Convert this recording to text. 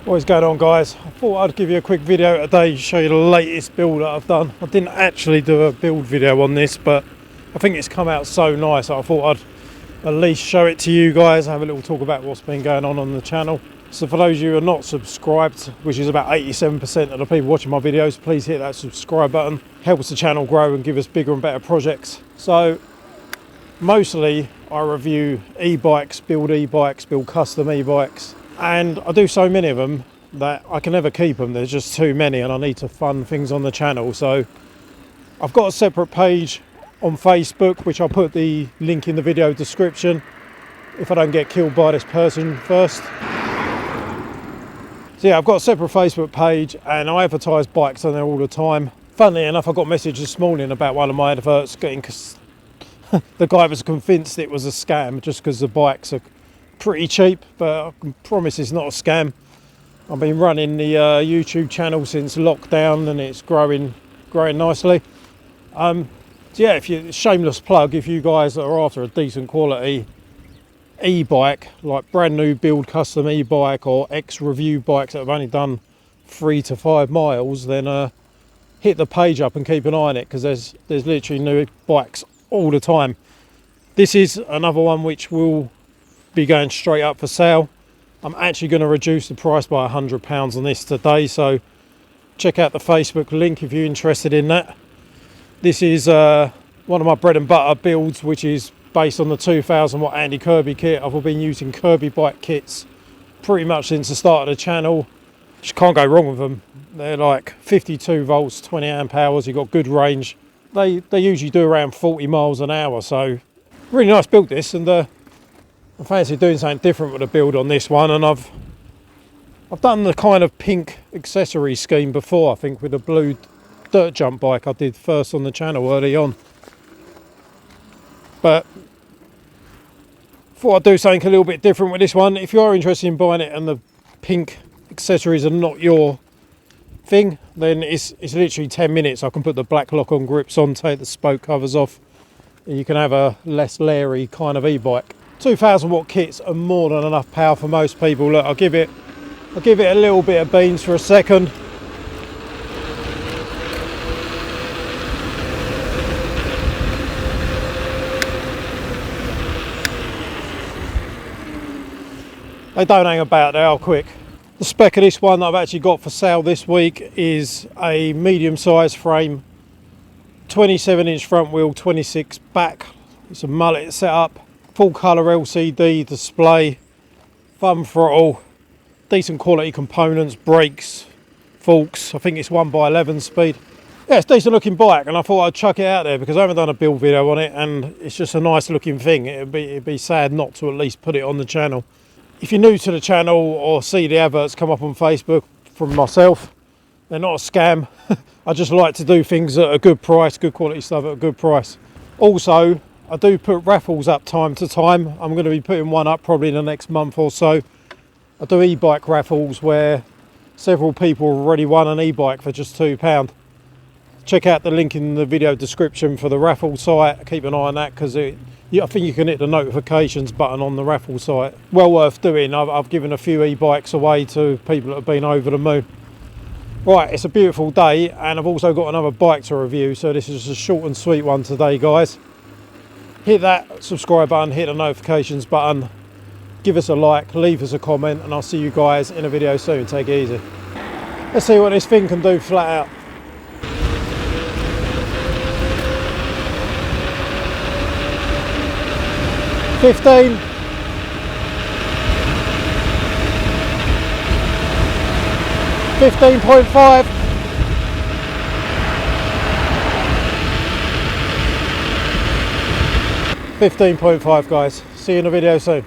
What is going on, guys? I thought I'd give you a quick video today to show you the latest build that I've done. I didn't actually do a build video on this, but I think it's come out so nice I thought I'd at least show it to you guys, have a little talk about what's been going on the channel. So for those of you who are not subscribed, which is about 87% of the people watching my videos, please hit that subscribe button. Helps the channel grow and give us bigger and better projects. So mostly I review e-bikes, build custom e-bikes, and I do so many of them that I can never keep them. There's just too many and I need to fund things on the channel. So I've got a separate page on Facebook, which I'll put the link in the video description if I don't get killed by this person first. So yeah, I've got a separate Facebook page and I advertise bikes on there all the time. Funnily enough, I got a message this morning about one of my adverts getting the guy was convinced it was a scam just because the bikes are pretty cheap, but I can promise it's not a scam. I've been running the YouTube channel since lockdown and it's growing nicely. So yeah, if you shameless plug, if you guys are after a decent quality e-bike, like brand new build custom e-bike or ex-review bikes that have only done 3 to 5 miles, then hit the page up and keep an eye on it, because there's literally new bikes all the time. This is another one which will be going straight up for sale. I'm actually going to reduce the price by £100 on this today, so check out the Facebook link if you're interested in that. This is one of my bread and butter builds, which is based on the 2000 watt anti-Kirby kit. I've been using KIRBEBIKE kits pretty much since the start of the channel. Just can't go wrong with them. They're like 52 volts, 20 amp hours. You've got good range. They usually do around 40 miles an hour, so really nice build this, and I fancy doing something different with the build on this one. And I've done the kind of pink accessory scheme before, I think, with the blue dirt jump bike I did first on the channel early on. But thought I'd do something a little bit different with this one. If you are interested in buying it and the pink accessories are not your thing, then it's literally 10 minutes. I can put the black lock-on grips on, take the spoke covers off, and you can have a less leery kind of e-bike. 2000 watt kits are more than enough power for most people. Look, I'll give it a little bit of beans for a second. They don't hang about, they are quick. The spec of this one that I've actually got for sale this week is a medium size frame, 27-inch front wheel, 26 back. It's a mullet setup, full colour LCD display, thumb throttle, decent quality components, brakes, forks. I think it's 1x11 speed. Yeah, it's a decent looking bike, and I thought I'd chuck it out there because I haven't done a build video on it, and it's just a nice looking thing. It'd be sad not to at least put it on the channel. If you're new to the channel or see the adverts come up on Facebook from myself, they're not a scam. I just like to do things at a good price, good quality stuff at a good price. Also, I do put raffles up time to time. I'm going to be putting one up probably in the next month or so. I do e-bike raffles where several people have already won an e-bike for just £2. Check out the link in the video description for the raffle site. Keep an eye on that, because I think you can hit the notifications button on the raffle site. Well worth doing. I've given a few e-bikes away to people that have been over the moon. Right, it's a beautiful day, and I've also got another bike to review, so this is a short and sweet one today, guys. Hit that subscribe button, hit the notifications button, give us a like, leave us a comment, and I'll see you guys in a video soon. Take it easy. Let's see what this thing can do flat out. $15. $15.5. $15.5, guys. See you in a video soon.